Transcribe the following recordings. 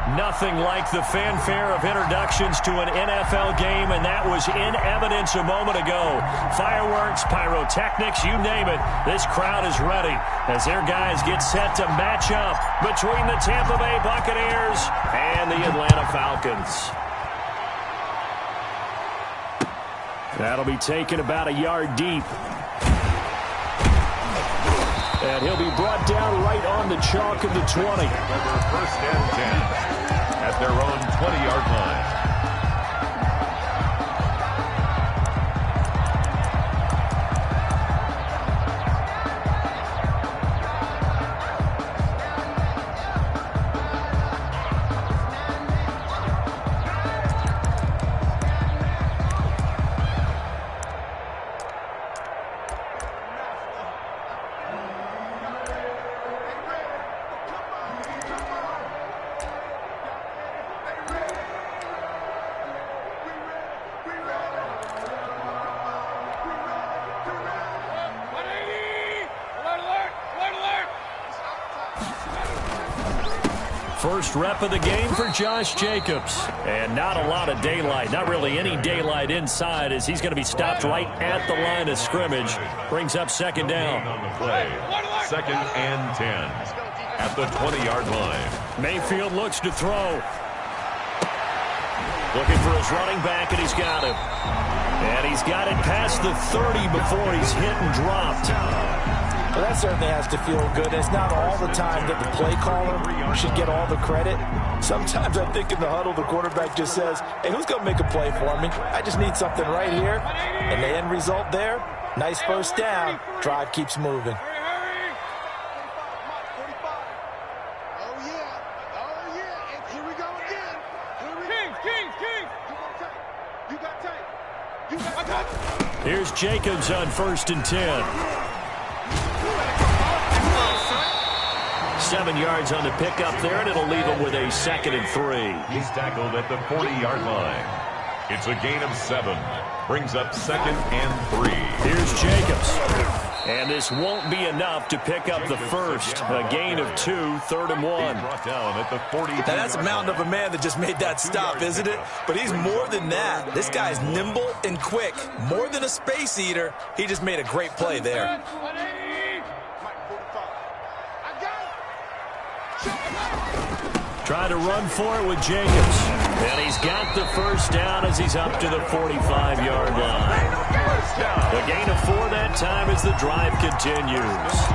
Nothing like the fanfare of introductions to an NFL game, and that was in evidence a moment ago. Fireworks, pyrotechnics, you name it. This crowd is ready as their guys get set to match up between the Tampa Bay Buccaneers and the Atlanta Falcons. That'll be taken about a yard deep. And he'll be brought down right on the chalk of the 20. First and 10 at their own 20-yard line. First rep of the game for Josh Jacobs. And not a lot of daylight, not really any daylight inside, as he's going to be stopped right at the line of scrimmage. Brings up second down. On the play, second and 10 at the 20-yard line. Mayfield looks to throw. Looking for his running back, and he's got him. And he's got it past the 30 before he's hit and dropped. Well, that certainly has to feel good. It's not all the time that the play caller should get all the credit. Sometimes I think in the huddle, the quarterback just says, hey, who's going to make a play for me? I just need something right here. And the end result there, nice first down. Drive keeps moving. Here's Jacobs on 1st and 10. 7 yards on the pickup there, and it'll leave him with a 2nd and 3. He's tackled at the 40-yard line. It's a gain of 7. Brings up 2nd and 3. Here's Jacobs. And this won't be enough to pick up the first. A gain of 2, 3rd and 1. Brought down at the 40. Now that's a mountain of a man that just made that stop, isn't it? But he's more than that. This guy's nimble and quick. More than a space eater. He just made a great play there. Trying to run for it with Jacobs. And he's got the first down as he's up to the 45-yard line. The gain of 4 that time as the drive continues.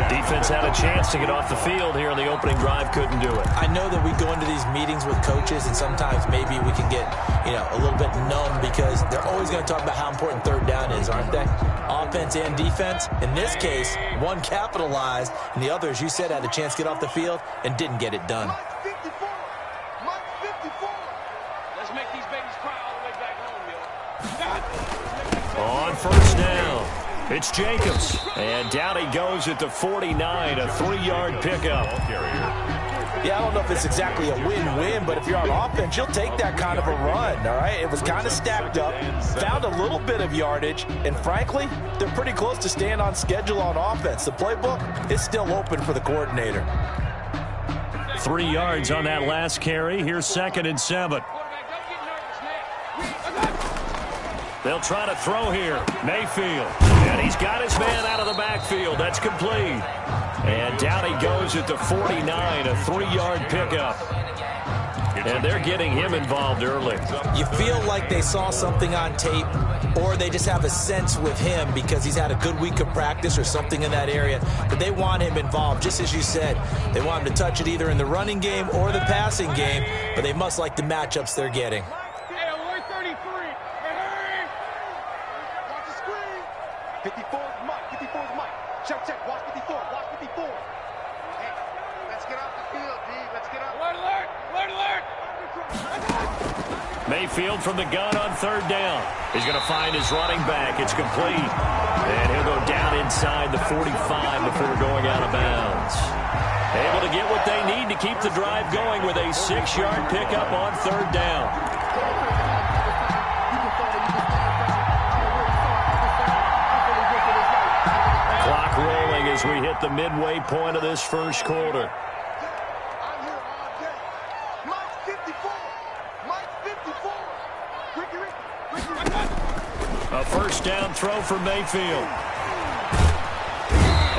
Defense had a chance to get off the field here in the opening drive, couldn't do it. I know that we go into these meetings with coaches, and sometimes maybe we can get, a little bit numb because they're always going to talk about how important 3rd down is, aren't they? Offense and defense. In this case, one capitalized, and the other, as you said, had a chance to get off the field and didn't get it done. On 1st down, it's Jacobs. And down he goes at the 49, a 3-yard pickup. Yeah, I don't know if it's exactly a win-win, but if you're on offense, you'll take that kind of a run, all right? It was kind of stacked up, found a little bit of yardage, and frankly, they're pretty close to staying on schedule on offense. The playbook is still open for the coordinator. 3 yards on that last carry. Here's 2nd and 7. They'll try to throw here. Mayfield. And he's got his man out of the backfield. That's complete. And down he goes at the 49, a 3-yard pickup. And they're getting him involved early. You feel like they saw something on tape, or they just have a sense with him because he's had a good week of practice or something in that area, but they want him involved. Just as you said, they want him to touch it either in the running game or the passing game, but they must like the matchups they're getting. Mayfield from the gun on 3rd down. He's going to find his running back. It's complete. And he'll go down inside the 45 before going out of bounds. Able to get what they need to keep the drive going with a 6-yard pickup on 3rd down. Clock rolling as we hit the midway point of this first quarter. A first down throw for Mayfield.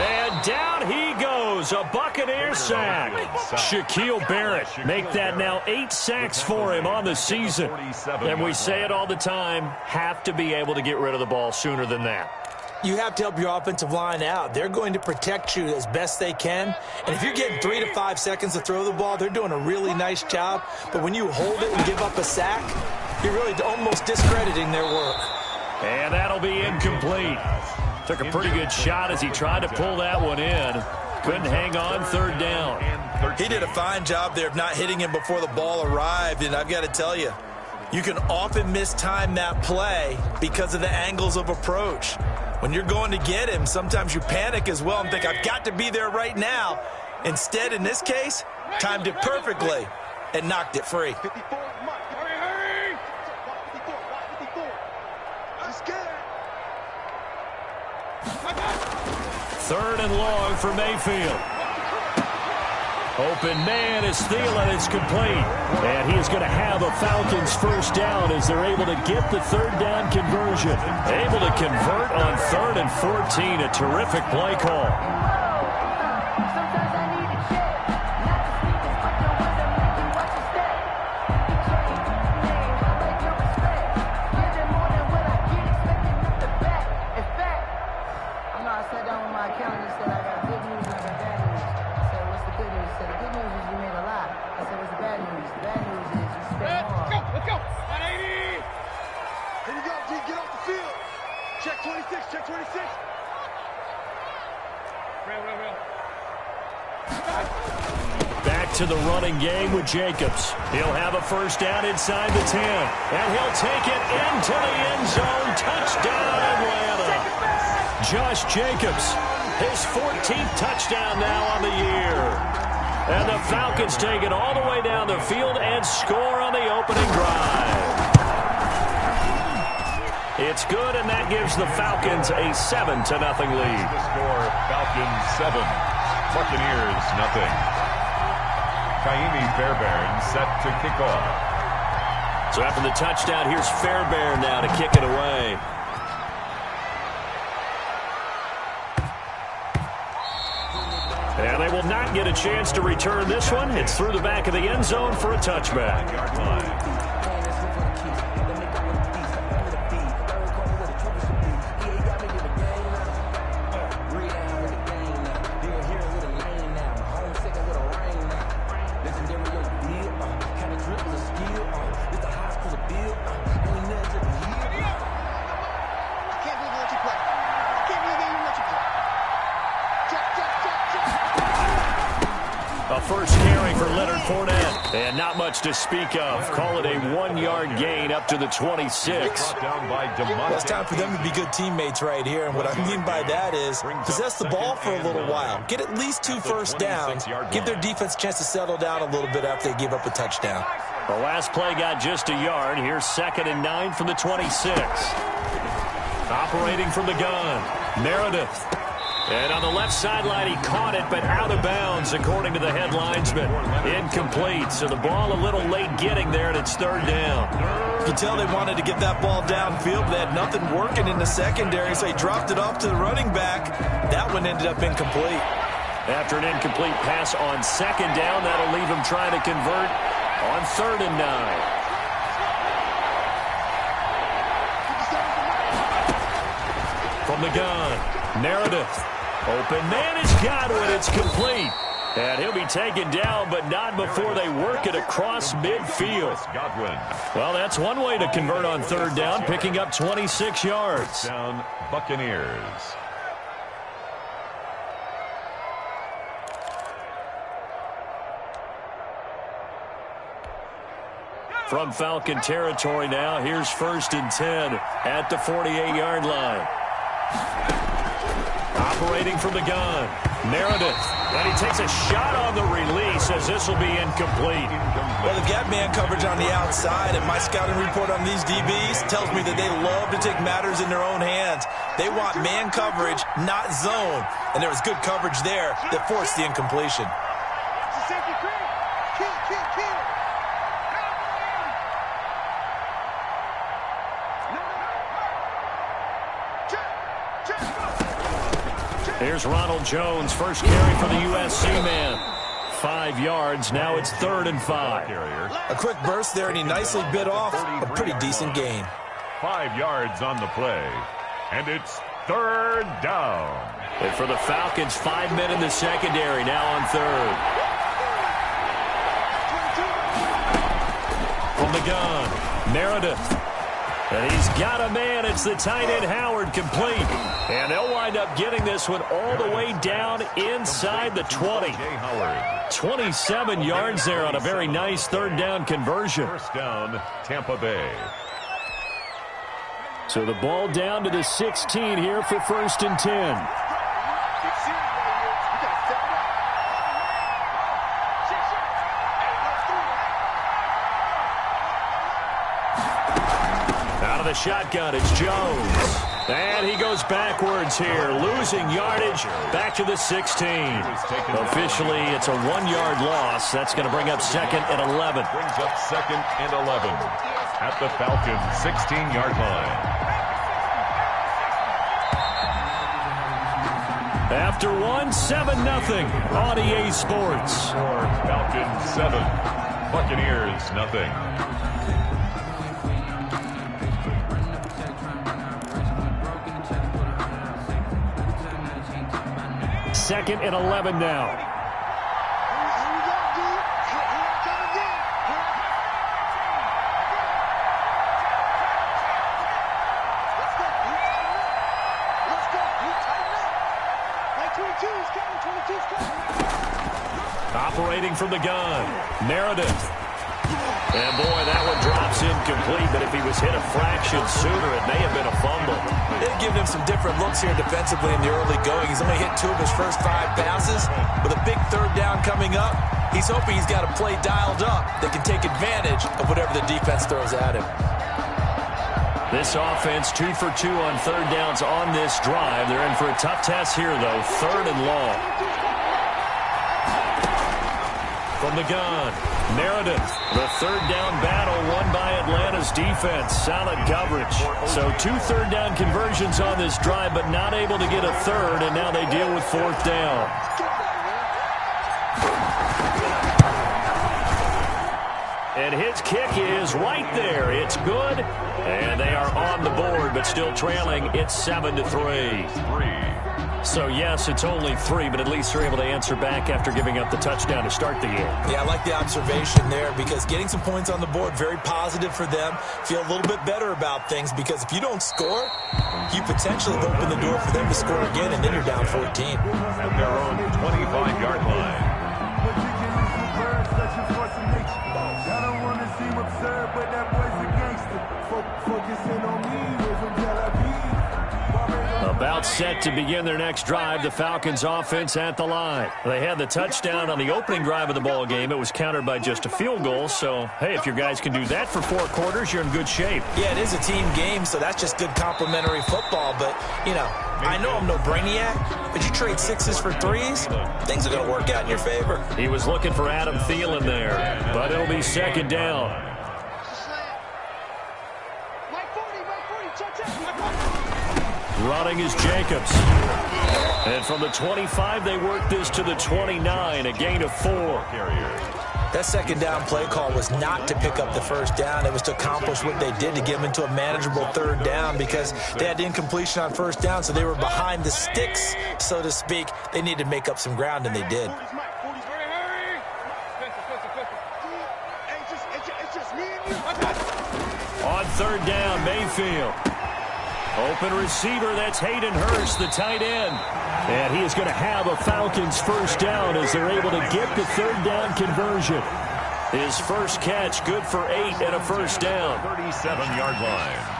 And down he goes. A Buccaneer sack. Shaquille Barrett make that now 8 sacks for him on the season. And we say it all the time, have to be able to get rid of the ball sooner than that. You have to help your offensive line out. They're going to protect you as best they can. And if you're getting 3 to 5 seconds to throw the ball, they're doing a really nice job. But when you hold it and give up a sack, you're really almost discrediting their work. And that'll be incomplete. Took a pretty good shot as he tried to pull that one in. Couldn't hang on, third down. He did a fine job there of not hitting him before the ball arrived. And I've got to tell you, you can often mistime that play because of the angles of approach. When you're going to get him, sometimes you panic as well and think, I've got to be there right now. Instead, in this case, timed it perfectly and knocked it free. Third and long for Mayfield. Open man is Thielen. It's complete. And he is going to have a Falcons first down as they're able to get the third down conversion. Able to convert on 3rd and 14. A terrific play call. Back to the running game with Jacobs. He'll have a first down inside the 10. And he'll take it into the end zone. Touchdown, Atlanta. Josh Jacobs, his 14th touchdown now on the year. And the Falcons take it all the way down the field and score on the opening drive. It's good, and that gives the Falcons a 7-0 lead. The score, Falcons 7, Buccaneers 0. Kaimi Fairbairn set to kick off. So after the touchdown, here's Fairbairn now to kick it away. And they will not get a chance to return this one. It's through the back of the end zone for a touchback. First carry for Leonard Fournette. And not much to speak of. Call it a 1-yard gain up to the 26. Well, it's time for them to be good teammates right here. And what I mean by that is possess the ball for a little while. Get at least 2 first downs. Give their defense a chance to settle down a little bit after they give up a touchdown. The last play got just a yard. Here's 2nd and 9 from the 26. Operating from the gun, Meredith. And on the left sideline, he caught it, but out of bounds, according to the head linesman. Incomplete, so the ball a little late getting there, and it's 3rd down. You can tell they wanted to get that ball downfield, but they had nothing working in the secondary, so he dropped it off to the running back. That one ended up incomplete. After an incomplete pass on 2nd down, that'll leave him trying to convert on 3rd and 9. From the gun, Meredith. Open man is Godwin. It's complete. And he'll be taken down, but not before they work it across midfield. Well, that's one way to convert on 3rd down, picking up 26 yards. Down Buccaneers. From Falcon territory now, here's 1st and 10 at the 48-yard line. Operating from the gun, Meredith. And he takes a shot on the release as this will be incomplete. Well, they've got man coverage on the outside, and my scouting report on these DBs tells me that they love to take matters in their own hands. They want man coverage, not zone. And there was good coverage there that forced the incompletion. Here's Ronald Jones, first carry for the USC man. 5 yards. Now it's 3rd and 5. A quick burst there, and he nicely bit off a pretty decent gain. 5 yards on the play, and it's 3rd down. And for the Falcons, 5 men in the secondary, now on 3rd. From the gun, Meredith. And he's got a man. It's the tight end, Howard, complete. And they'll wind up getting this one all the way down inside the 20. 27 yards there on a very nice 3rd down conversion. First down, Tampa Bay. So the ball down to the 16 here for 1st and 10. Out of the shotgun, it's Jones. And he goes backwards here, losing yardage back to the 16. Officially, it's a 1-yard loss. That's going to bring up 2nd and 11. Brings up 2nd and 11 at the Falcons' 16-yard line. After 7-0 on EA Sports. Falcons 7, Buccaneers nothing. 2nd and 11 now. Operating from the gun, Meredith. And boy, that one drops incomplete, but if he was hit a fraction sooner, it may have been a fumble. They've given him some different looks here defensively in the early going. He's only hit 2 of his first 5 passes. With a big 3rd down coming up, he's hoping he's got a play dialed up that can take advantage of whatever the defense throws at him. This offense 2 for 2 on 3rd downs on this drive. They're in for a tough test here, though. 3rd and long. From the gun, Meredith. The 3rd down battle won by Atlanta's defense. Solid coverage. So 2 3rd down conversions on this drive, but not able to get a 3rd, and now they deal with 4th down. And his kick is right there. It's good. And they are on the board, but still trailing. It's 7-3. So, yes, it's only 3, but at least they're able to answer back after giving up the touchdown to start the game. Yeah, I like the observation there because getting some points on the board, very positive for them. Feel a little bit better about things because if you don't score, you potentially open the door for them to score again, and then you're down 14. At their own 25-yard line. About set to begin their next drive, the Falcons offense at the line. They had the touchdown on the opening drive of the ball game. It was countered by just a field goal. So, hey, if your guys can do that for 4 quarters, you're in good shape. Yeah, it is a team game, so that's just good complimentary football. But, you know, I know I'm no brainiac, but you trade 6s for 3s, things are going to work out in your favor. He was looking for Adam Thielen there, but it'll be 2nd down. Running is Jacobs. And from the 25, they work this to the 29, a gain of 4. That 2nd down play call was not to pick up the 1st down. It was to accomplish what they did to get them into a manageable 3rd down because they had incompletion on 1st down, so they were behind the sticks, so to speak. They needed to make up some ground, and they did. On 3rd down, Mayfield. Open receiver, that's Hayden Hurst, the tight end. And he is going to have a Falcons 1st down as they're able to get the 3rd down conversion. His first catch, good for 8 and a 1st down. 37-yard line.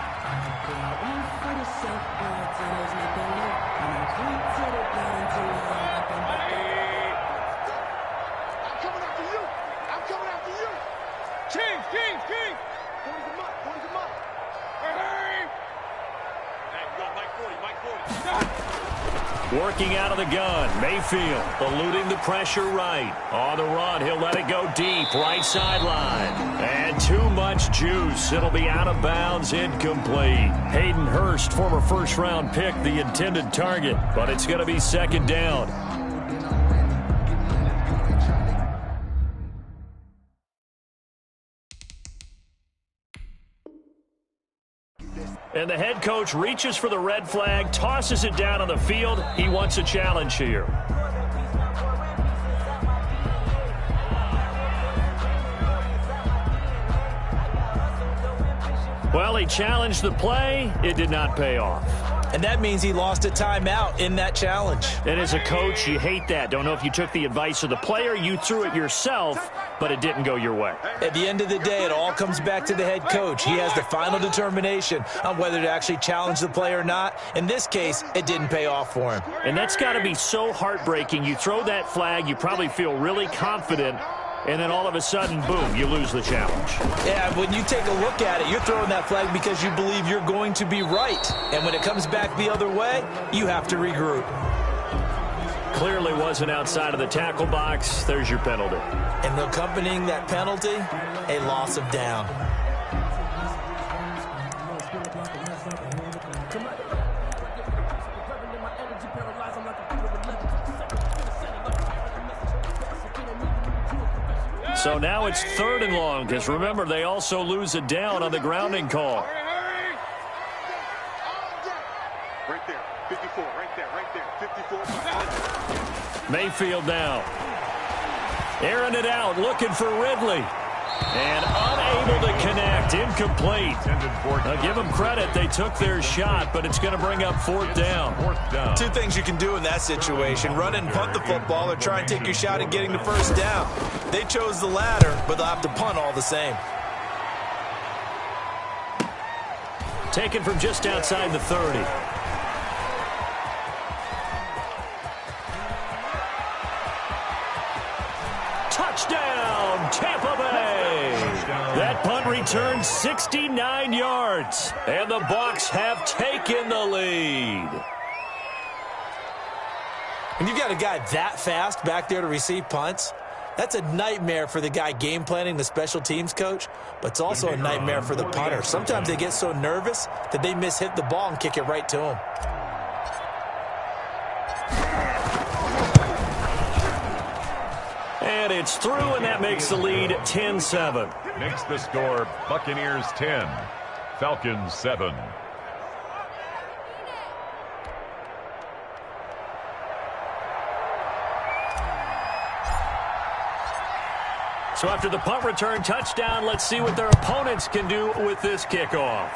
Working out of the gun, Mayfield eluding the pressure right. On the run, he'll let it go deep, right sideline. And too much juice. It'll be out of bounds, incomplete. Hayden Hurst, former first-round pick, the intended target, but it's going to be second down. And the head coach reaches for the red flag, tosses it down on the field. He wants a challenge here. Well, he challenged the play. It did not pay off. And that means he lost a timeout in that challenge. And as a coach, you hate that. Don't know if you took the advice of the player, you threw it yourself, but it didn't go your way. At the end of the day, it all comes back to the head coach. He has the final determination on whether to actually challenge the play or not. In this case, it didn't pay off for him. And that's got to be so heartbreaking. You throw that flag, you probably feel really confident, and then all of a sudden, boom, you lose the challenge. Yeah, when you take a look at it, you're throwing that flag because you believe you're going to be right. And when it comes back the other way, you have to regroup. Clearly wasn't outside of the tackle box. There's your penalty. And accompanying that penalty, a loss of down. So now it's 3rd and long, because remember, they also lose a down on the grounding call. Right there, 54, right there, 54. Mayfield now. Airing it out, looking for Ridley. And unable to connect, incomplete. Now give them credit, they took their shot, but it's going to bring up 4th down. 4th down. Two things you can do in that situation: run and punt the football, or try and take your shot at getting the first down. They chose the latter, but they'll have to punt all the same. Taken from just outside the 30. Touchdown, Tampa Bay. That punt returned 69 yards, and the Bucs have taken the lead. When you've got a guy that fast back there to receive punts, that's a nightmare for the guy game planning, the special teams coach, but it's also a nightmare for the punter. Sometimes they get so nervous that they mishit the ball and kick it right to him. And it's through, and that makes the lead 10-7. Makes the score Buccaneers 10, Falcons 7. So after the punt return touchdown, let's see what their opponents can do with this kickoff.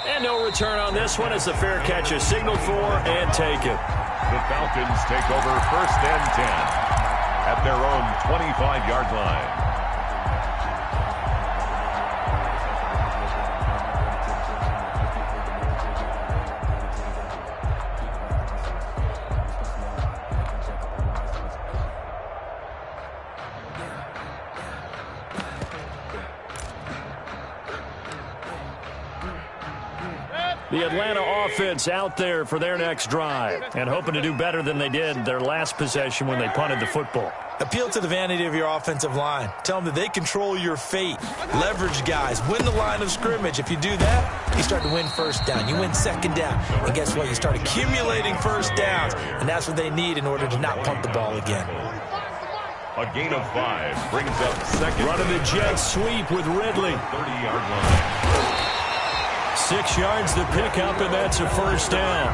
And no return on this one as the fair catch is signaled for and taken. The Falcons take over 1st and 10 at their own 25-yard line. The Atlanta offense out there for their next drive and hoping to do better than they did their last possession when they punted the football. Appeal to the vanity of your offensive line. Tell them that they control your fate. Leverage guys. Win the line of scrimmage. If you do that, you start to win 1st down. You win 2nd down. And guess what? You start accumulating 1st downs. And that's what they need in order to not punt the ball again. A gain of 5 brings up 2nd. Running the jet sweep with Ridley. 30-yard line. 6 yards to pick up, and that's a 1st down.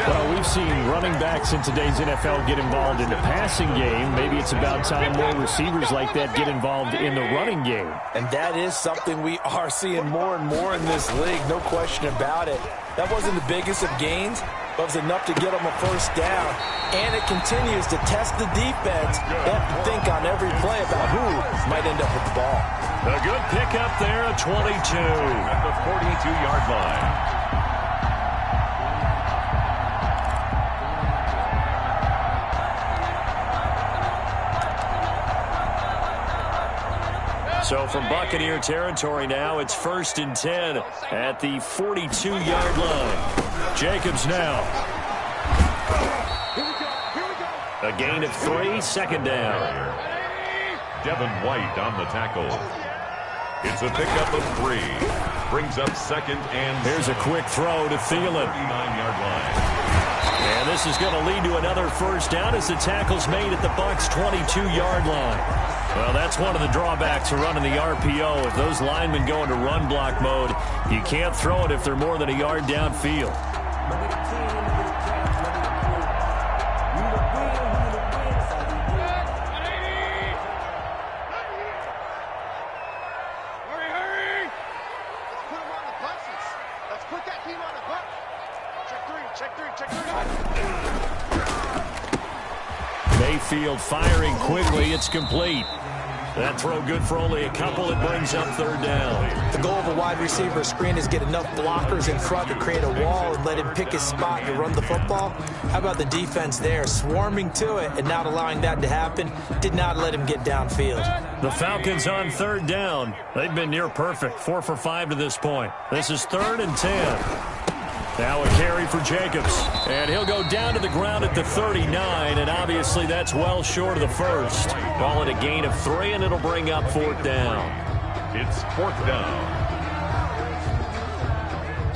Well, we've seen running backs in today's NFL get involved in the passing game. Maybe it's about time more receivers like that get involved in the running game. And that is something we are seeing more and more in this league, no question about it. That wasn't the biggest of gains, but it was enough to get them a 1st down. And it continues to test the defense. They have to think on every play about who might end up with the ball. A good pickup there, a 22. At the 42-yard line. So from Buccaneer territory now, it's 1st and 10 at the 42-yard line. Jacobs now. A gain of 3, 2nd down. Devin White on the tackle. It's a pickup of 3. Brings up second and... Here's a quick throw to Thielen. 39-yard line. And this is going to lead to another first down as the tackle's made at the Bucs' 22-yard line. Well, that's one of the drawbacks of running the RPO. If those linemen go into run block mode, you can't throw it if they're more than a yard downfield. Mayfield firing quickly. It's complete. That throw good for only a couple. It brings up third down. The goal of a wide receiver screen is get enough blockers in front to create a wall and let him pick his spot to run the football. How about the defense there, swarming to it and not allowing that to happen? Did not let him get downfield. The Falcons on third down. They've been near perfect. 4 for 5 to this point. This is 3rd and 10. Now a carry for Jacobs. And he'll go down to the ground at the 39, and obviously that's well short of the first. Call it a gain of 3, and it'll bring up 4th down. It's 4th down.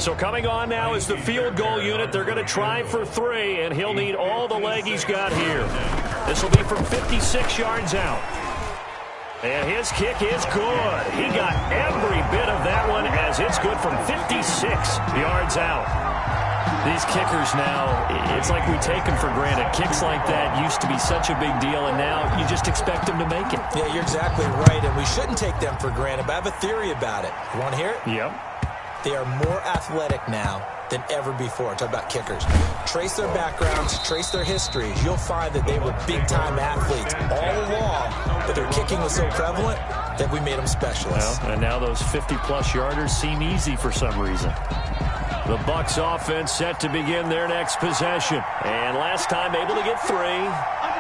So coming on now is the field goal unit. They're going to try for 3, and he'll need all the leg he's got here. This will be from 56 yards out. And his kick is good. He got every bit of that one as it's good from 56 yards out. These kickers now, it's like we take them for granted. Kicks like that used to be such a big deal, and now you just expect them to make it. Yeah, you're exactly right, and we shouldn't take them for granted, but I have a theory about it. You want to hear it? Yep. They are more athletic now than ever before. Talk about kickers. Trace their backgrounds, trace their histories. You'll find that they were big-time athletes all along, but their kicking was so prevalent that we made them specialists. Well, and now those 50-plus yarders seem easy for some reason. The Bucs offense set to begin their next possession. And last time able to get 3.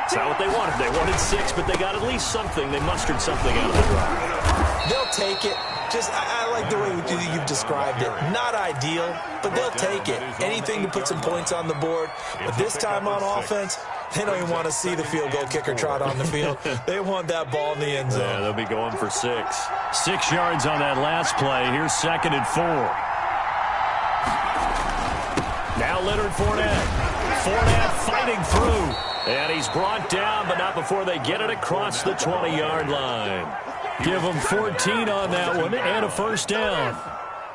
It's not what they wanted. They wanted 6, but they got at least something. They mustered something out of the drive. They'll take it. Just, I like the way you've described it. Not ideal, but they'll take it. Anything to put some points on the board. But this time on offense, they don't even want to see the field goal kicker trot on the field. They want that ball in the end zone. Yeah, they'll be going for 6. 6 yards on that last play. Here's 2nd and 4. Now Leonard Fournette. Fournette fighting through. And he's brought down, but not before they get it across the 20-yard line. Give them 14 on that one and a first down.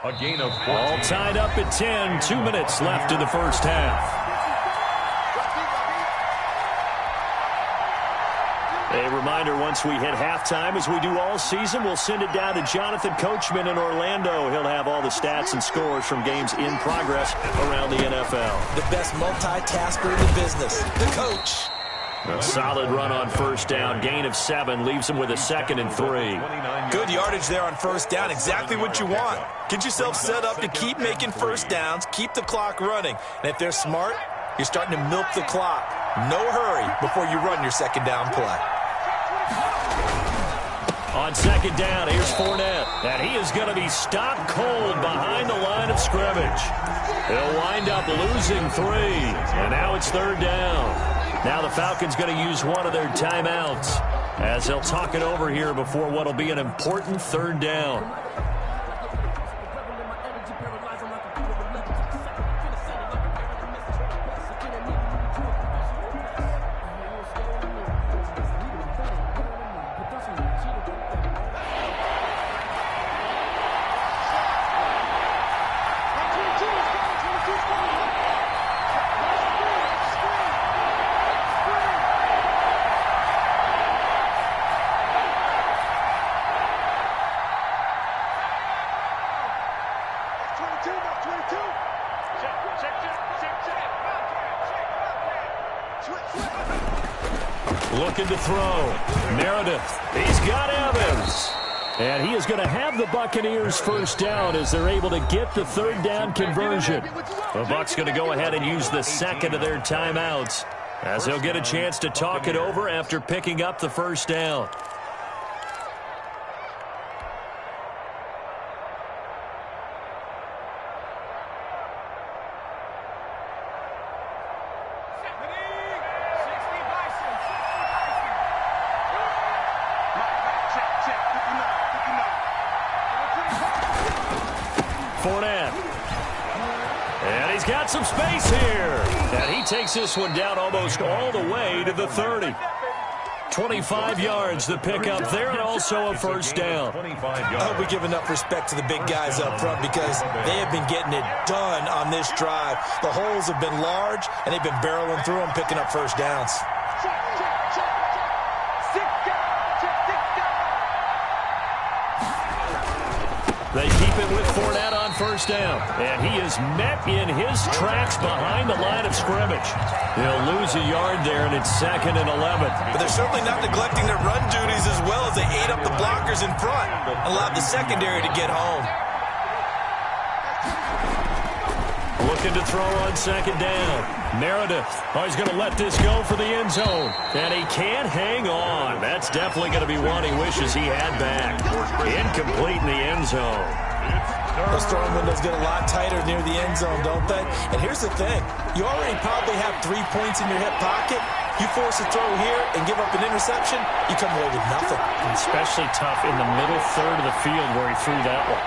A gain of 14. All tied up at 10. 2 minutes left in the first half. A reminder, once we hit halftime, as we do all season, we'll send it down to Jonathan Coachman in Orlando. He'll have all the stats and scores from games in progress around the NFL. The best multitasker in the business, the coach. A solid run on first down. Gain of 7 leaves him with a 2nd and 3. Good yardage there on first down. Exactly what you want. Get yourself set up to keep making first downs. Keep the clock running. And if they're smart, you're starting to milk the clock. No hurry before you run your second down play. On second down, here's Fournette. And he is going to be stopped cold behind the line of scrimmage. He'll wind up losing 3. And now it's third down. Now the Falcons going to use one of their timeouts as they'll talk it over here before what will be an important third down. Looking to throw. Meredith. He's got Evans. And he is going to have the Buccaneers first down as they're able to get the third down conversion. The Bucs going to go ahead and use the second of their timeouts as they'll get a chance to talk it over after picking up the first down. Fournette. And he's got some space here. And he takes this one down almost all the way to the 30. 25 yards the pick up there, and also a first down. I hope we give enough respect to the big guys up front because they have been getting it done on this drive. The holes have been large, and they've been barreling through them, picking up first downs. They keep it with Fournette on first down. And he is met in his tracks behind the line of scrimmage. He'll lose a yard there, and it's 2nd and 11. But they're certainly not neglecting their run duties as well as they ate up the blockers in front. Allowed the secondary to get home. Looking to throw on 2nd down. Meredith, he's going to let this go for the end zone. And he can't hang on. That's definitely going to be one he wishes he had back. Incomplete in the end zone. Those throwing windows get a lot tighter near the end zone, don't they? And here's the thing. You already probably have 3 points in your hip pocket. You force a throw here and give up an interception, you come away with nothing. Especially tough in the middle third of the field where he threw that one.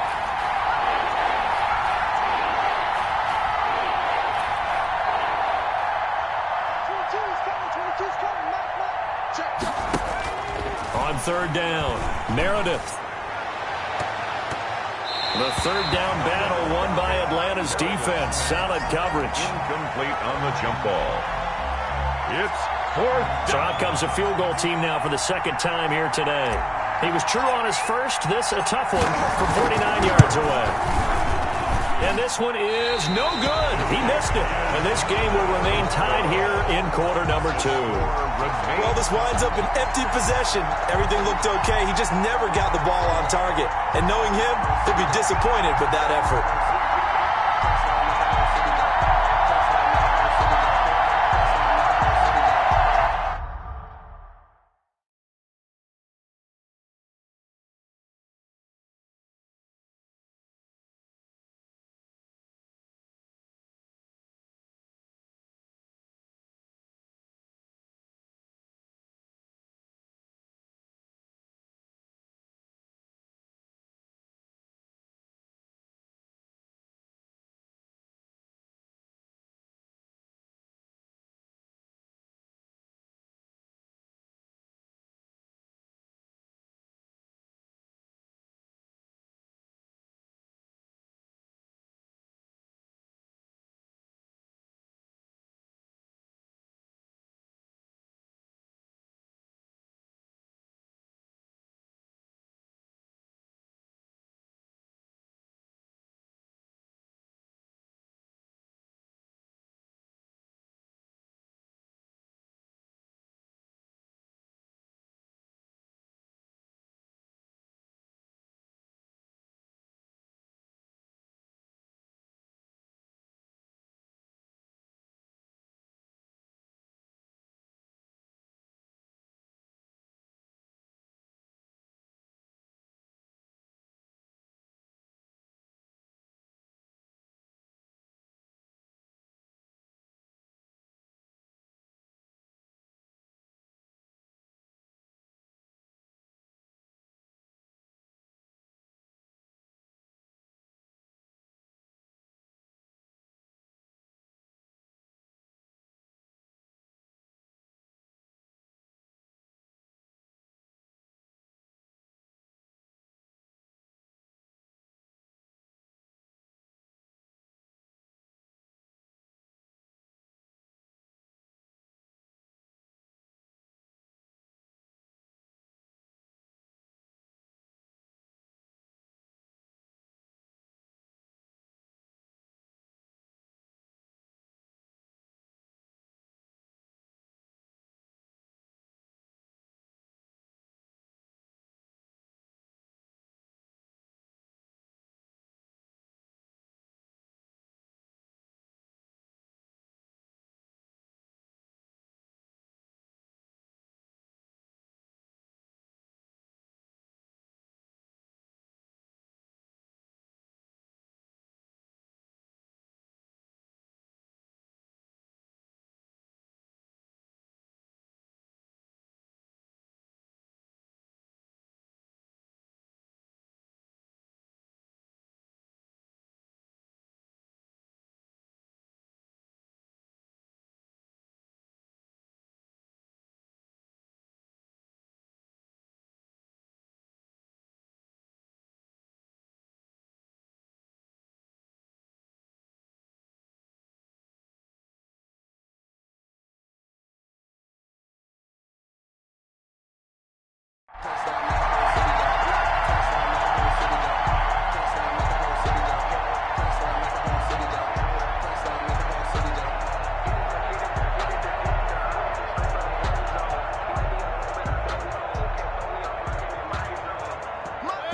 On 3rd down, Meredith. The 3rd down battle won by Atlanta's defense. Solid coverage. Incomplete on the jump ball. It's 4th down. So out comes a field goal team now for the 2nd time here today. He was true on his first. This a tough one from 49 yards away. And this one is no good. He missed it. And this game will remain tied here in quarter number 2. Well, this winds up an empty possession. Everything looked okay. He just never got the ball on target. And knowing him, he'll be disappointed with that effort.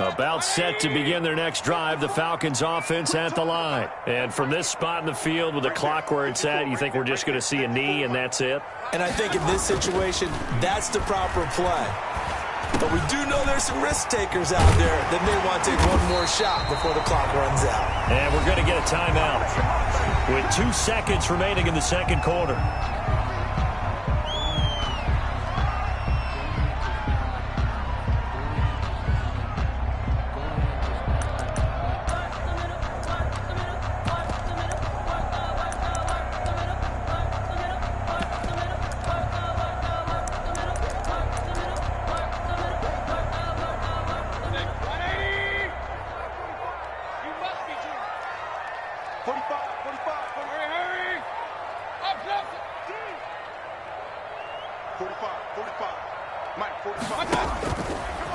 About set to begin their next drive, the Falcons offense at the line. And from this spot in the field with the clock where it's at, you think we're just going to see a knee and that's it? And I think in this situation, that's the proper play. But we do know there's some risk takers out there that may want to take one more shot before the clock runs out. And we're going to get a timeout with 2 seconds remaining in the second quarter.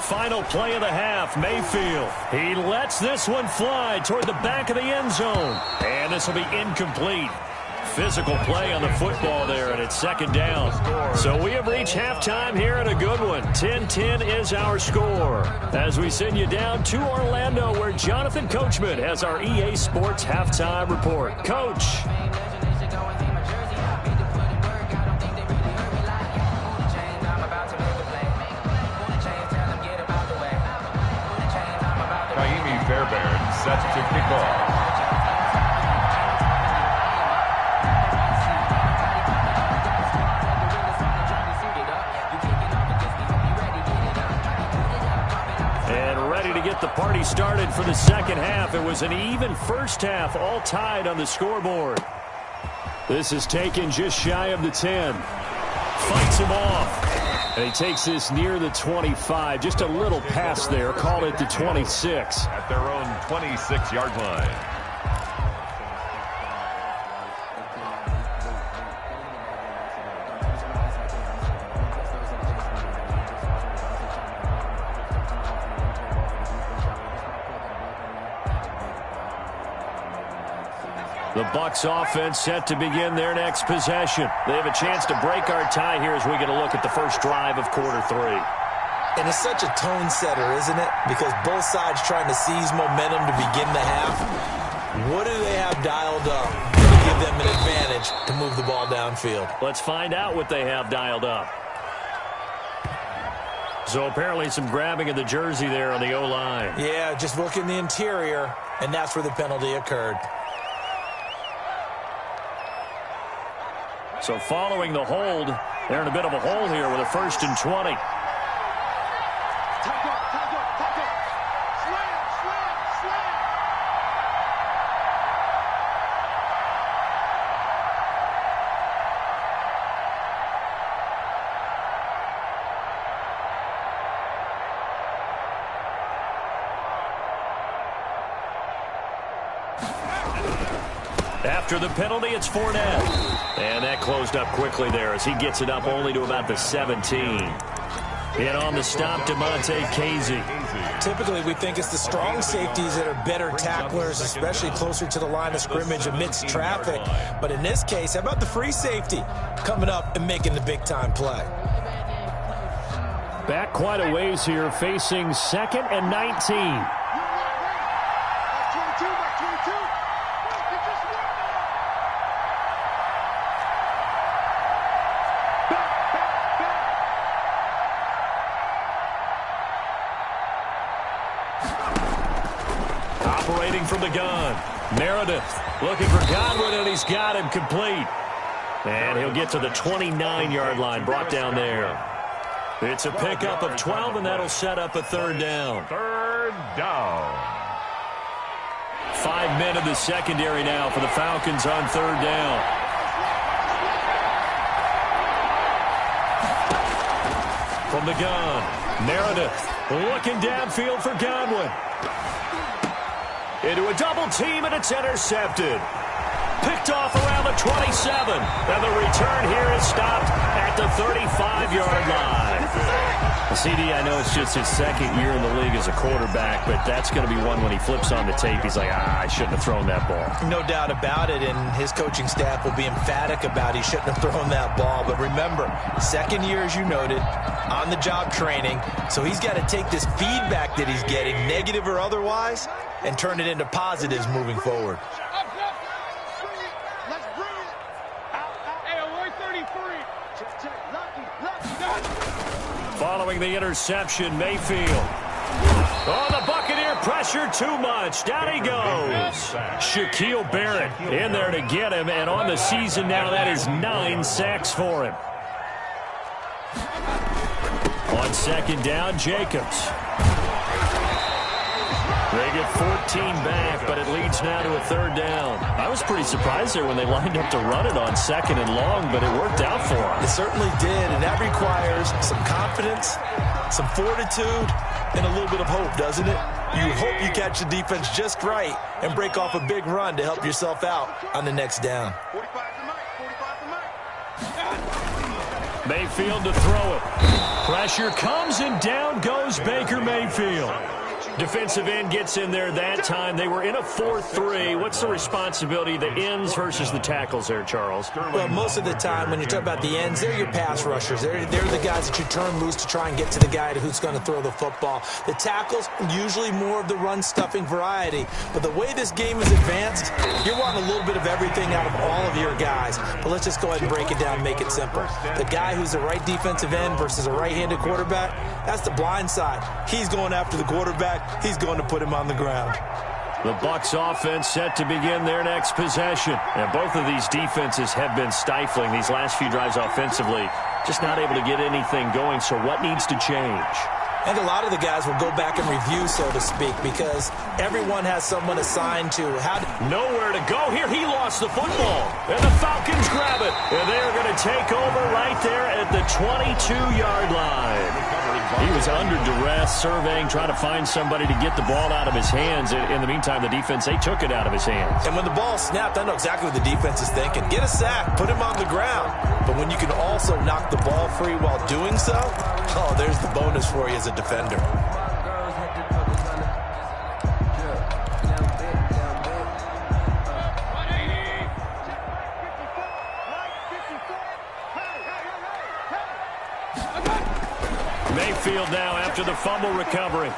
Final play of the half, Mayfield. He lets this one fly toward the back of the end zone. And this will be incomplete. Physical play on the football there, and it's second down. So we have reached halftime here in a good one. 10-10 is our score. As we send you down to Orlando, where Jonathan Coachman has our EA Sports halftime report. Coach. Fairbairn set to kick off. And ready to get the party started for the second half. It was an even first half, all tied on the scoreboard. This is taken just shy of the 10. Fights him off. And he takes this near the 25. Just a little pass there. Called it the 26. At their own 26-yard line. The Bucs offense set to begin their next possession. They have a chance to break our tie here as we get a look at the first drive of quarter 3. And it's such a tone setter, isn't it? Because both sides trying to seize momentum to begin the half. What do they have dialed up to give them an advantage to move the ball downfield? Let's find out what they have dialed up. So apparently some grabbing of the jersey there on the O-line. Yeah, just look in the interior, and that's where the penalty occurred. So following the hold, they're in a bit of a hole here with a 1st and 20. After the penalty, it's Fournette. And that closed up quickly there as he gets it up only to about the 17. And on the stop, DeMonte Casey. Typically, we think it's the strong safeties that are better tacklers, especially closer to the line of scrimmage amidst traffic. But in this case, how about the free safety coming up and making the big-time play? Back quite a ways here, facing 2nd and 19. Operating from the gun, Meredith looking for Godwin, and he's got him complete. And he'll get to the 29-yard line, brought down there. It's a pickup of 12, and that'll set up a 3rd down. 3rd down. 5 men in the secondary now for the Falcons on 3rd down. From the gun, Meredith looking downfield for Godwin. Into a double team, and it's intercepted. Picked off around the 27. And the return here is stopped at the 35-yard line. CD, I know it's just his second year in the league as a quarterback, but that's going to be one when he flips on the tape. He's like, I shouldn't have thrown that ball. No doubt about it, and his coaching staff will be emphatic about he shouldn't have thrown that ball. But remember, second year, as you noted, on-the-job training, so he's got to take this feedback that he's getting, negative or otherwise, and turn it into positives moving forward. Following the interception, Mayfield. Oh, the Buccaneer pressure too much. Down he goes. Shaquille Barrett in there to get him, and on the season now, that is 9 sacks for him. On second down, Jacobs. They get 14 back, but it leads now to a third down. I was pretty surprised there when they lined up to run it on second and long, but it worked out for them. It certainly did, and that requires some confidence, some fortitude, and a little bit of hope, doesn't it? You hope you catch the defense just right and break off a big run to help yourself out on the next down. Mayfield to throw it. Pressure comes, and down goes Baker Mayfield. Defensive end gets in there that time. They were in a 4-3. What's the responsibility, the ends versus the tackles there, Charles? Well, most of the time when you talk about the ends, they're your pass rushers. They're the guys that you turn loose to try and get to the guy who's going to throw the football. The tackles, usually more of the run-stuffing variety. But the way this game is advanced, you're wanting a little bit of everything out of all of your guys. But let's just go ahead and break it down and make it simple. The guy who's the right defensive end versus a right-handed quarterback, that's the blind side. He's going after the quarterback. He's going to put him on the ground. The Bucs offense set to begin their next possession. And both of these defenses have been stifling these last few drives offensively. Just not able to get anything going. So what needs to change? I think a lot of the guys will go back and review, so to speak, because everyone has someone assigned to how to... Nowhere to go here. He lost the football. And the Falcons grab it. And they're going to take over right there at the 22-yard line. He was under duress, surveying, trying to find somebody to get the ball out of his hands. In the meantime, the defense, they took it out of his hands. And when the ball snapped, I know exactly what the defense is thinking. Get a sack, put him on the ground. But when you can also knock the ball free while doing so, oh, there's the bonus for you as a defender. Mayfield now after the fumble recovery.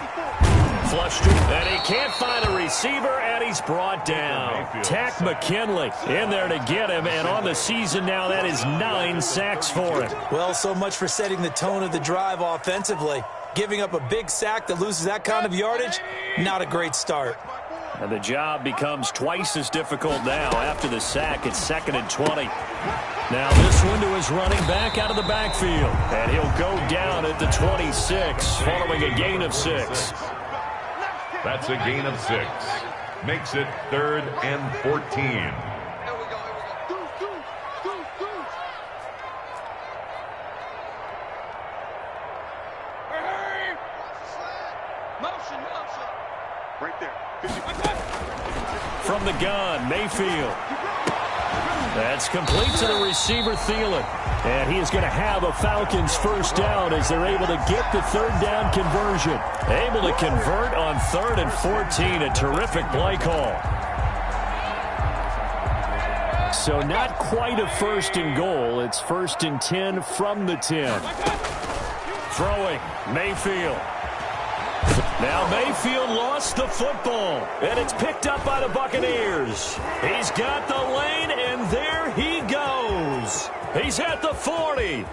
Flushed it, and he can't find a receiver, and he's brought down. Tack McKinley in there to get him, and on the season now, that is 9 sacks for him. Well, so much for setting the tone of the drive offensively. Giving up a big sack that loses that kind of yardage, not a great start. And the job becomes twice as difficult now. After the sack, it's 2nd and 20. Now this one to his running back out of the backfield. And he'll go down at the 26, following a gain of 6. That's a gain of 6. Makes it 3rd and 14. Right there. From the gun, Mayfield. That's complete to the receiver, Thielen. And he is going to have a Falcons first down as they're able to get the third down conversion. Able to convert on 3rd and 14. A terrific play call. So not quite a 1st and goal. It's 1st and 10 from the 10. Throwing, Mayfield. Now Mayfield lost the football, and it's picked up by the Buccaneers. He's got the lane, and there he goes. He's at the 40,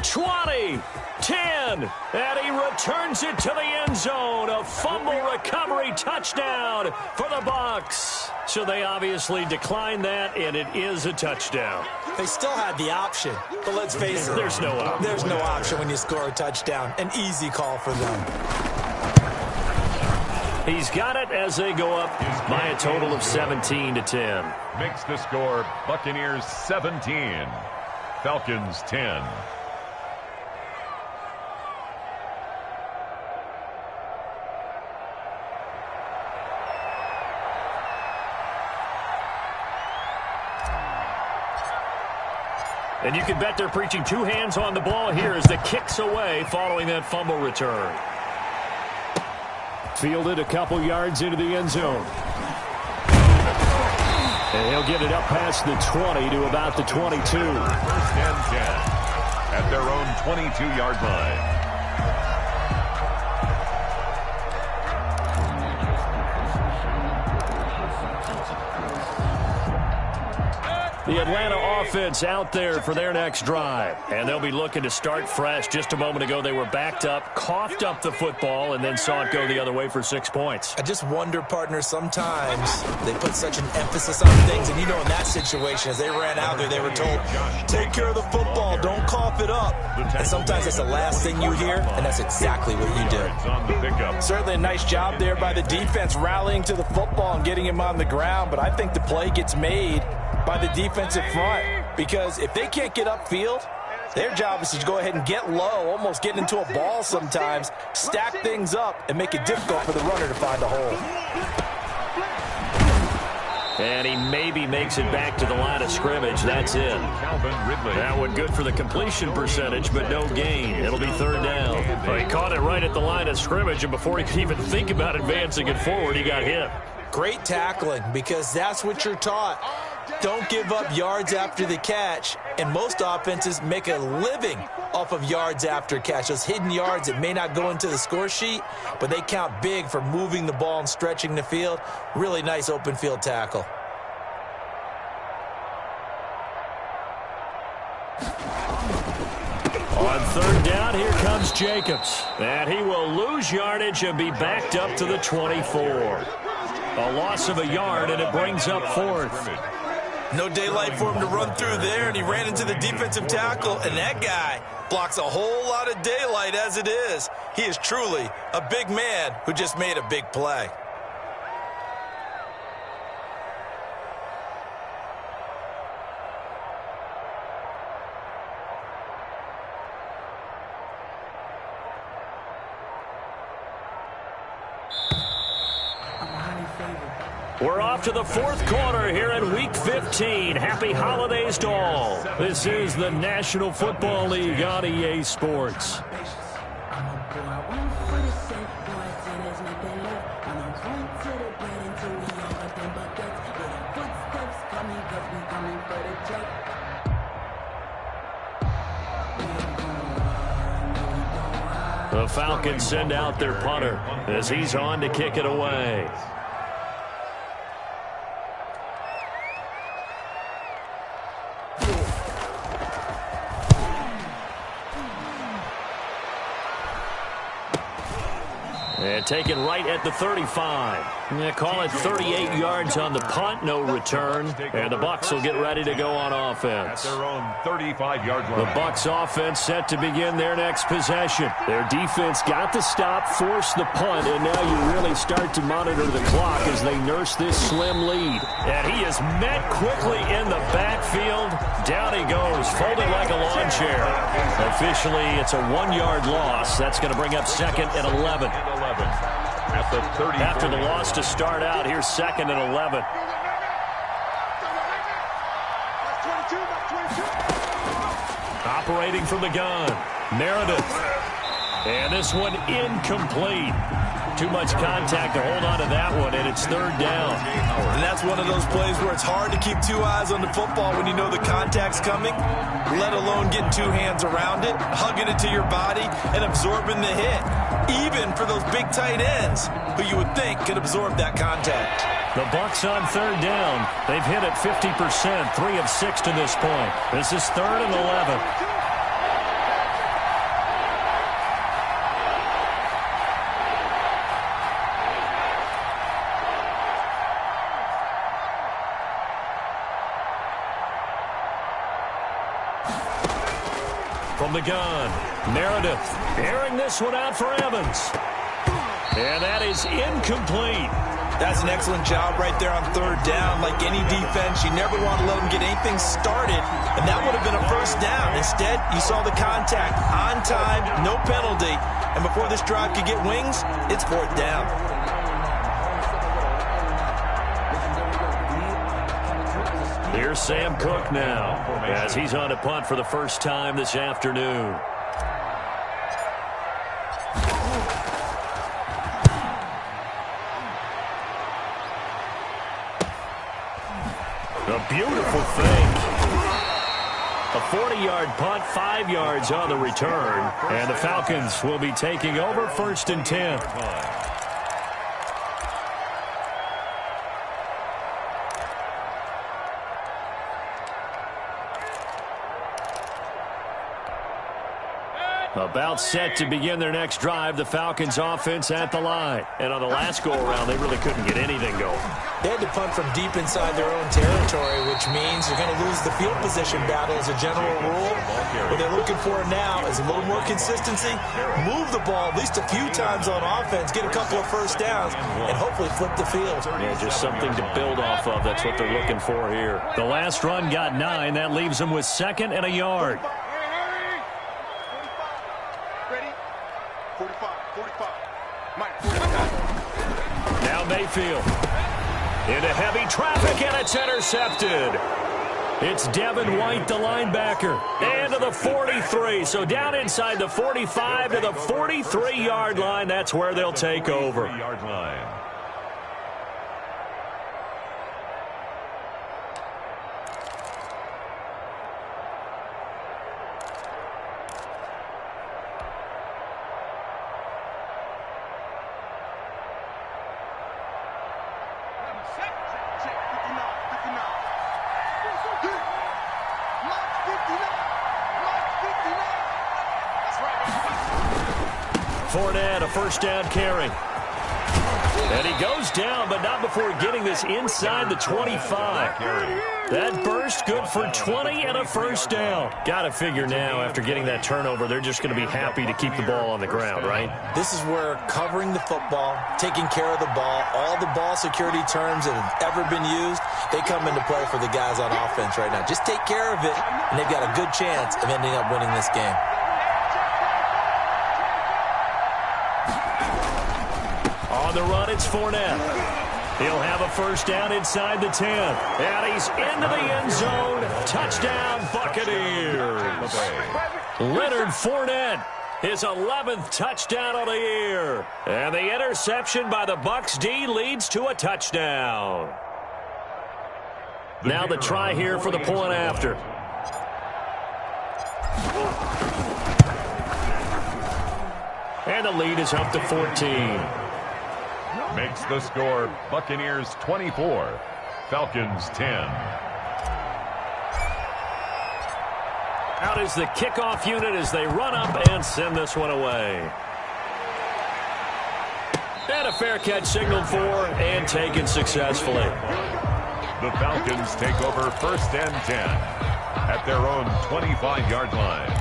20, 10, and he returns it to the end zone. A fumble recovery touchdown for the Bucs. So they obviously declined that, and it is a touchdown. They still had the option, but let's face it. There's no option. There's no option when you score a touchdown. An easy call for them. He's got it as they go up by a total of 17 to 10. Makes the score Buccaneers 17, Falcons 10. And you can bet they're preaching two hands on the ball here as the kick's away following that fumble return. Fielded a couple yards into the end zone. And he'll get it up past the 20 to about the 22. First and 10 at their own 22-yard line. The Atlanta offense out there for their next drive. And they'll be looking to start fresh. Just a moment ago, they were backed up, coughed up the football, and then saw it go the other way for 6 points. I just wonder, partner, sometimes they put such an emphasis on things. And, you know, in that situation, as they ran out there, they were told, take care of the football, don't cough it up. And sometimes that's the last thing you hear, and that's exactly what you did. Certainly a nice job there by the defense, rallying to the football and getting him on the ground. But I think the play gets made by the defensive front, because if they can't get upfield, their job is to go ahead and get low, almost get into a ball sometimes, stack things up, and make it difficult for the runner to find a hole. And he maybe makes it back to the line of scrimmage. That's it. That one good for the completion percentage, but no gain. It'll be third down. Well, he caught it right at the line of scrimmage, and before he could even think about advancing it forward, he got hit. Great tackling, because that's what you're taught. Don't give up yards after the catch, and most offenses make a living off of yards after catch. Those hidden yards that may not go into the score sheet, but they count big for moving the ball and stretching the field. Really nice open field tackle. On third down, here comes Jacobs. And he will lose yardage and be backed up to the 24. A loss of a yard, and it brings up fourth. No daylight for him to run through there, and he ran into the defensive tackle, and that guy blocks a whole lot of daylight as it is. He is truly a big man who just made a big play. We're off to the fourth quarter here in Week 15. Happy holidays to all. This is the National Football League on EA Sports. The Falcons send out their punter as he's on to kick it away. And taken right at the 35. They call it 38 yards on the punt, no return. And the Bucs will get ready to go on offense. At their own 35-yard line. The Bucs offense set to begin their next possession. Their defense got the stop, forced the punt, and now you really start to monitor the clock as they nurse this slim lead. And he is met quickly in the backfield. Down he goes, folded like a lawn chair. Officially, it's a 1-yard loss. That's going to bring up second and 11. At the 30. After the loss to start out, here's second and 11. Operating from the gun, Meredith. And this one incomplete. Too much contact to hold on to that one, and it's third down. And that's one of those plays where it's hard to keep two eyes on the football when you know the contact's coming, let alone getting two hands around it, hugging it to your body, and absorbing the hit. Even for those big tight ends who you would think could absorb that contact. The Bucs on third down. They've hit it 50%, 3 of 6 to this point. This is third and 11. From the gun, Meredith airing this one out for Evans. And that is incomplete. That's an excellent job right there on third down. Like any defense, you never want to let them get anything started, and that would have been a first down. Instead, you saw the contact on time, no penalty, and before this drive could get wings, it's fourth down. Here's Sam Cook now as he's on a punt for the first time this afternoon. A beautiful fake. A 40-yard punt, 5 yards on the return. And the Falcons will be taking over 1st and 10. About set to begin their next drive, the Falcons offense at the line. And on the last go-around, they really couldn't get anything going. They had to punt from deep inside their own territory, which means they're going to lose the field position battle as a general rule. What they're looking for now is a little more consistency, move the ball at least a few times on offense, get a couple of first downs, and hopefully flip the field. Yeah, just something to build off of. That's what they're looking for here. The last run got 9. That leaves them with 2nd and a yard. Now Mayfield into heavy traffic, and it's intercepted. It's Devin White, the linebacker, and to the 43. So down inside the 45 to the 43-yard line. That's where they'll take over. Fournette, a first down carry. And he goes down, but not before getting this inside the 25. That burst good for 20 and a first down. Got to figure now, after getting that turnover, they're just going to be happy to keep the ball on the ground, right? This is where covering the football, taking care of the ball, all the ball security terms that have ever been used, they come into play for the guys on offense right now. Just take care of it, and they've got a good chance of ending up winning this game. On the run, it's Fournette. He'll have a first down inside the 10. And he's into the end zone. Touchdown, Buccaneers. Leonard Fournette, his 11th touchdown of the year. And the interception by the Bucs D leads to a touchdown. Now the try here for the point after. And the lead is up to 14. Makes the score Buccaneers 24, Falcons 10. Out is the kickoff unit as they run up and send this one away. And a fair catch signaled for and taken successfully. The Falcons take over 1st and 10 at their own 25-yard line.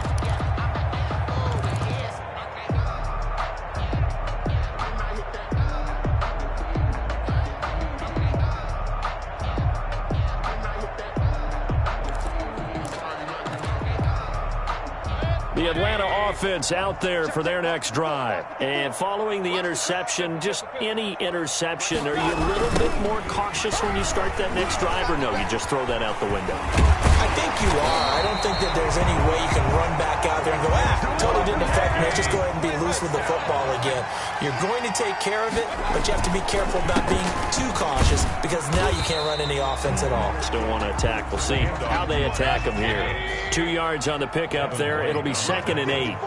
The Atlanta offense out there for their next drive. And following the interception, just any interception, are you a little bit more cautious when you start that next drive, or no, you just throw that out the window? I think you are. I don't think that there's any way you can run back out there and go, totally didn't affect me. Let's just go ahead and be loose with the football again. You're going to take care of it, but you have to be careful about being too cautious because now you can't run any offense at all. Still want to attack. We'll see how they attack them here. 2 yards on the pickup there. It'll be 2nd and 8.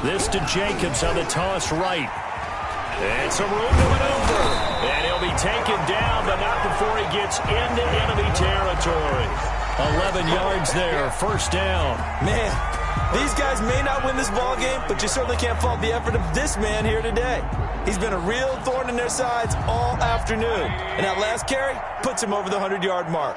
This to Jacobs on the toss right. And some room to maneuver. And he'll be taken down, but not before he gets into enemy territory. 11 yards there, first down. Man, these guys may not win this ball game, but you certainly can't fault the effort of this man here today. He's been a real thorn in their sides all afternoon. And that last carry puts him over the 100-yard mark.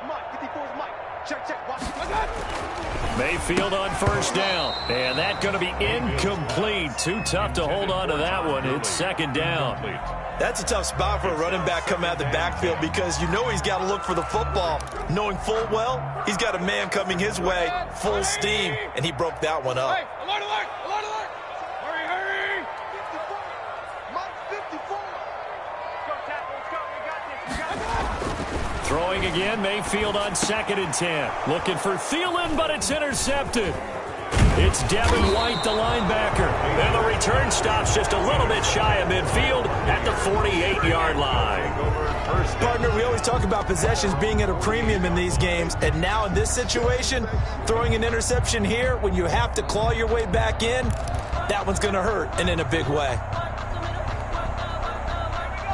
Mike. 54 is Mike. Mayfield on first down. And that's going to be incomplete. Too tough to hold on to that one. It's second down. That's a tough spot for a running back coming out of the backfield because you know he's got to look for the football. Knowing full well, he's got a man coming his way, full steam, and he broke that one up. Hey, alert, alert, alert, alert. Hurry, hurry. 54. Mike 54. Go, tackle, let's go. We got this. We got this. Throwing again, Mayfield on 2nd and 10. Looking for Thielen, but it's intercepted. It's Devin White, the linebacker. And the return stops just a little bit shy of midfield at the 48-yard line. Partner, we always talk about possessions being at a premium in these games. And now in this situation, throwing an interception here when you have to claw your way back in, that one's going to hurt, and in a big way.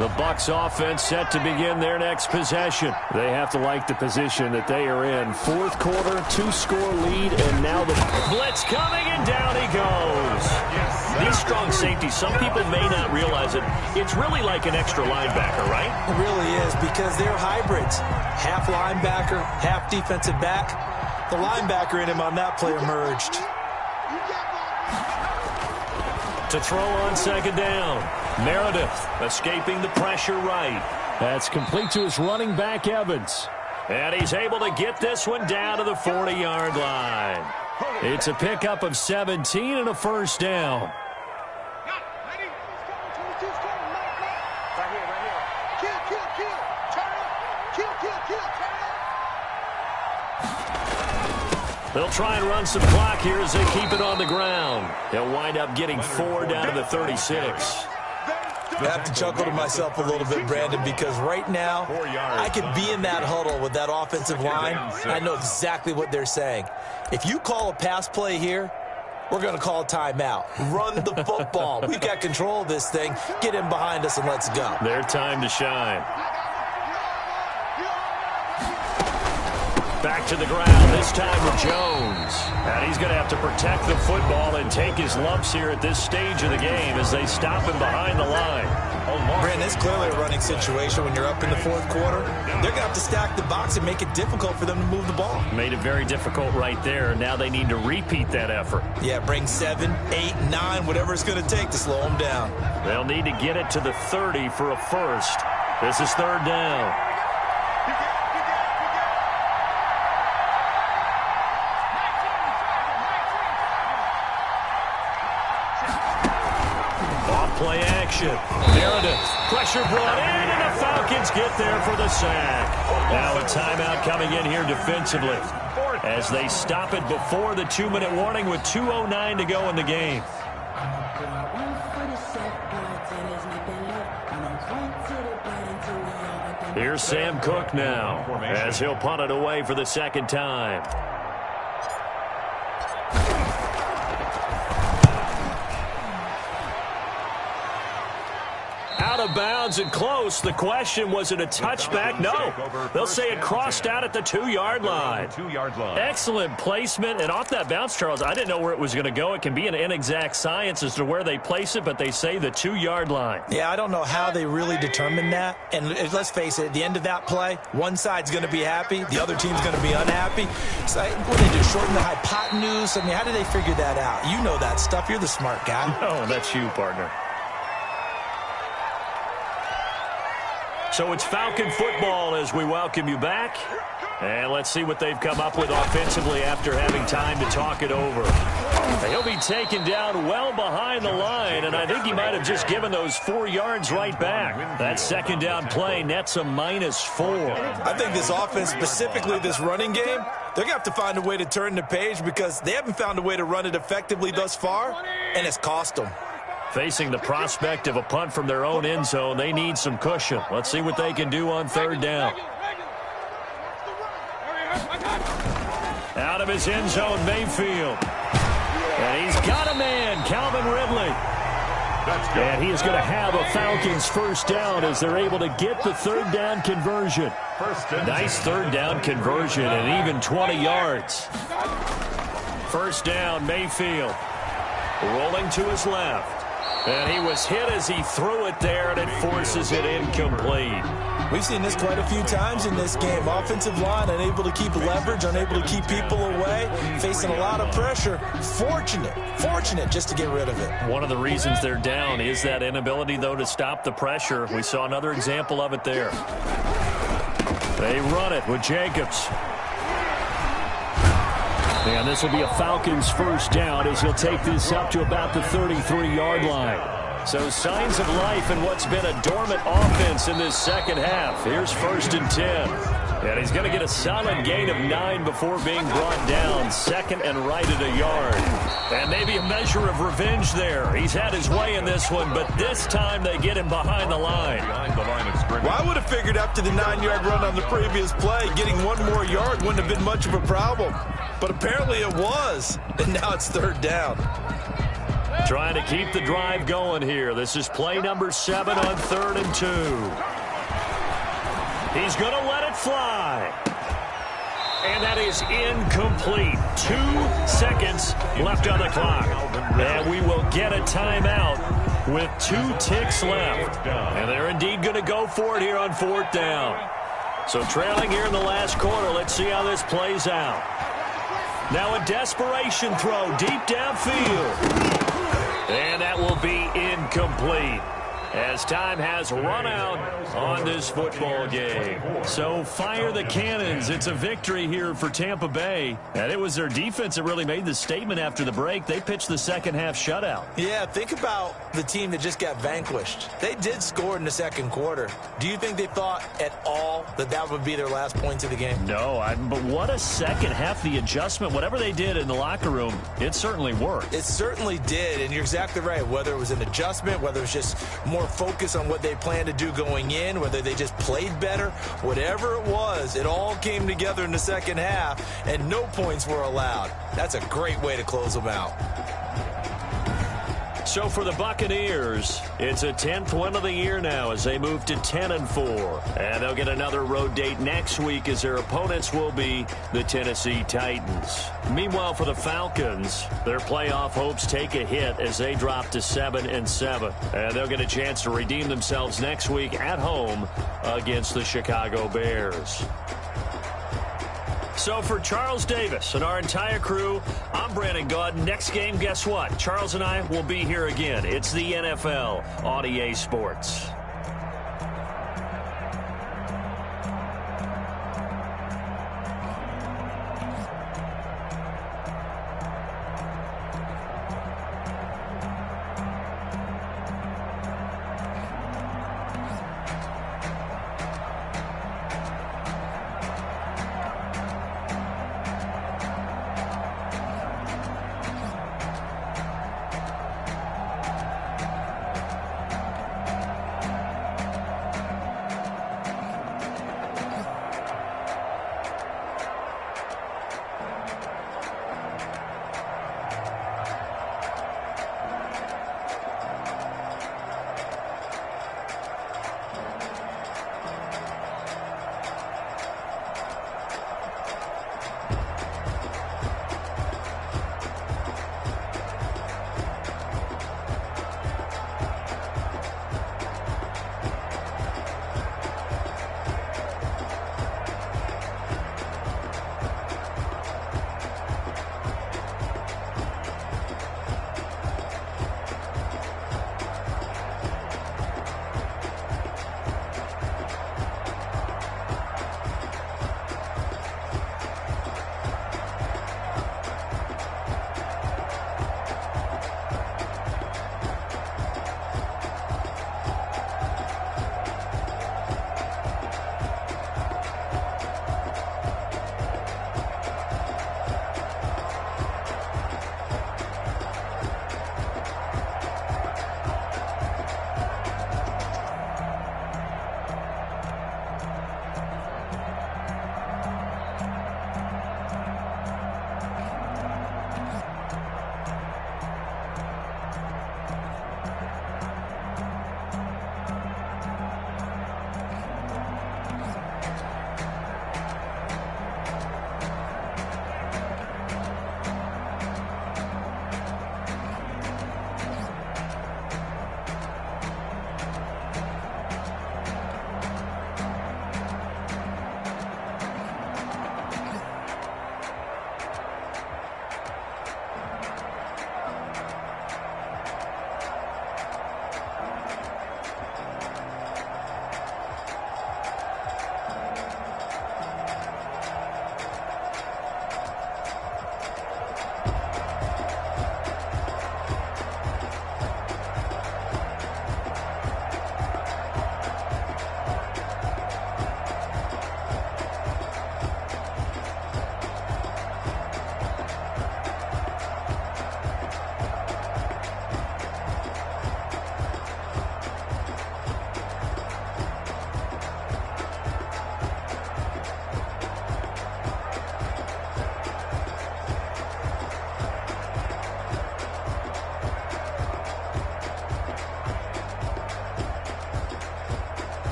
The Bucs offense set to begin their next possession. They have to like the position that they are in. Fourth quarter, 2-score lead, and now the blitz coming, and down he goes. These strong safeties, some people may not realize it. It's really like an extra linebacker, right? It really is because they're hybrids. Half linebacker, half defensive back. The linebacker in him on that play emerged. To throw on second down. Meredith escaping the pressure right. That's complete to his running back, Evans. And he's able to get this one down to the 40-yard line. It's a pickup of 17 and a first down. They'll try and run some clock here as they keep it on the ground. They'll wind up getting 4 down to the 36. I have to chuckle to myself a little bit, Brandon, because right now I could be in that huddle with that offensive line, and I know exactly what they're saying. If you call a pass play here, we're going to call a timeout. Run the football. We've got control of this thing. Get in behind us and let's go. Their time to shine. Back to the ground, this time with Jones. And he's going to have to protect the football and take his lumps here at this stage of the game as they stop him behind the line. Brandon, it's clearly a running situation when you're up in the fourth quarter. They're going to have to stack the box and make it difficult for them to move the ball. Made it very difficult right there. Now they need to repeat that effort. Yeah, bring 7, 8, 9, whatever it's going to take to slow them down. They'll need to get it to the 30 for a first. This is third down. Play action. Meredith. Pressure brought in, and the Falcons get there for the sack. Now a timeout coming in here defensively as they stop it before the 2-minute warning with 2:09 to go in the game. Here's Sam Cook now as he'll punt it away for the second time. Out of bounds and close. The question, was it a touchback? No. They'll say it crossed out at the 2-yard line. Excellent placement. And off that bounce, Charles, I didn't know where it was going to go. It can be an inexact science as to where they place it, but they say the 2-yard line. Yeah, I don't know how they really determined that. And let's face it, at the end of that play, one side's going to be happy, the other team's going to be unhappy. So what do they do, shorten the hypotenuse? I mean, how do they figure that out? You know that stuff. You're the smart guy. No, that's you, partner. So it's Falcon football as we welcome you back. And let's see what they've come up with offensively after having time to talk it over. He'll be taken down well behind the line, and I think he might have just given those 4 yards right back. That second down play nets a -4. I think this offense, specifically this running game, they're going to have to find a way to turn the page because they haven't found a way to run it effectively thus far, and it's cost them. Facing the prospect of a punt from their own end zone, they need some cushion. Let's see what they can do on third down. Out of his end zone, Mayfield. And he's got a man, Calvin Ridley. And he is going to have a Falcons first down as they're able to get the third down conversion. Nice third down conversion and even 20 yards. First down, Mayfield. Rolling to his left. And he was hit as he threw it there, and it forces it incomplete. We've seen this quite a few times in this game. Offensive line unable to keep leverage, unable to keep people away, facing a lot of pressure. Fortunate just to get rid of it. One of the reasons they're down is that inability, though, to stop the pressure. We saw another example of it there. They run it with Jacobs. And this will be a Falcons first down as he'll take this up to about the 33-yard line. So signs of life in what's been a dormant offense in this second half. Here's 1st and 10. And he's going to get a solid gain of 9 before being brought down. Second and right at a yard. And maybe a measure of revenge there. He's had his way in this one, but this time they get him behind the line. Well, I would have figured after the 9-yard run on the previous play, getting 1 more yard wouldn't have been much of a problem. But apparently it was, and now it's 3rd down. Trying to keep the drive going here. This is play number 7 on 3rd and 2. He's going to let it fly. And that is incomplete. 2 seconds left on the clock. And we will get a timeout with 2 ticks left. And they're indeed going to go for it here on 4th down. So trailing here in the last quarter. Let's see how this plays out. Now a desperation throw deep downfield. And that will be incomplete as time has run out on this football game. So fire the cannons. It's a victory here for Tampa Bay. And it was their defense that really made the statement after the break. They pitched the second half shutout. Yeah, think about the team that just got vanquished. They did score in the second quarter. Do you think they thought at all that that would be their last points of the game? No, but what a second half. The adjustment, whatever they did in the locker room, it certainly worked. It certainly did, and you're exactly right. Whether it was an adjustment, whether it was just more focus on what they planned to do going in, whether they just played better, whatever it was, it all came together in the second half, and no points were allowed. That's a great way to close them out. So for the Buccaneers, it's a 10th win of the year now as they move to 10-4. And they'll get another road date next week as their opponents will be the Tennessee Titans. Meanwhile, for the Falcons, their playoff hopes take a hit as they drop to 7-7. And they'll get a chance to redeem themselves next week at home against the Chicago Bears. So for Charles Davis and our entire crew, I'm Brandon Gaud. Next game, guess what? Charles and I will be here again. It's the NFL on EA Sports.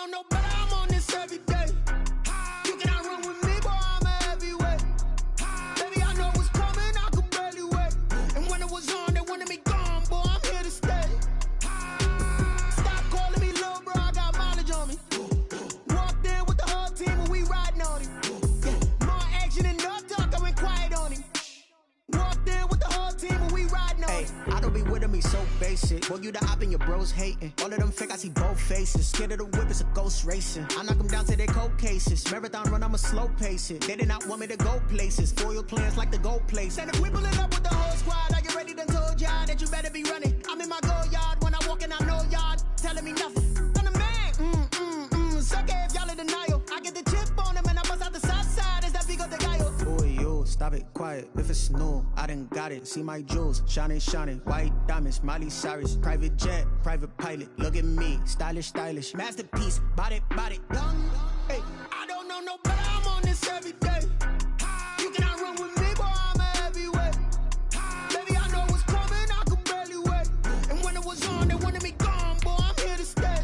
know no better, I'm on this every day. You cannot run with me, boy, I'm a heavyweight. Baby, I know what's coming, I could barely wait. And when it was on, they wanted me gone, boy, I'm here to stay. Stop calling me little bro, I got mileage on me. Walked in with the whole team and we riding on him. Yeah, more action and no talk, I went quiet on him. Walked in with the whole team and we riding on him. I don't be with me so basic. Boy, you the op and your bros hating. All of them fake, I see both faces. Scared of the whip, it's a ghost racing. I knock them down to their cold cases. Marathon run, I'ma slow pace it. They did not want me to go places. Foil plans like the gold place. And if we pulling up with the whole squad, I get ready to told y'all that you better be running. I'm in my go yard when I walk in, I know y'all telling me nothing. I'm the man, suck it if y'all in denial. I get the chip on them and I bust out the south side. Is that big of the guy? Boy, you, stop it, quiet. If it's new, I done got it. See my jewels, shining, shining. White diamonds, Miley Cyrus. Private jet, private pilot. Look at me, stylish, stylish. Masterpiece, body, young. Hey, I don't know no better, I'm on this every day. You cannot run with me, boy, I'm a heavyweight. Baby, I know what's coming, I could barely wait. And when it was on, they wanted me gone, boy, I'm here to stay.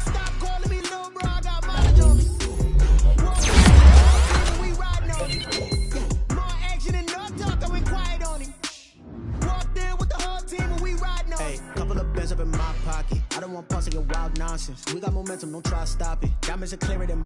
Stop calling me little bro, I got mileage on me. We riding on him. Yeah, more action and no talk, I went quiet on him. Walked in with the whole team and we riding on him. couple of bands up in my pocket. I don't want pause to get wild nonsense. We got momentum, don't try to stop it. Diamonds are clearer than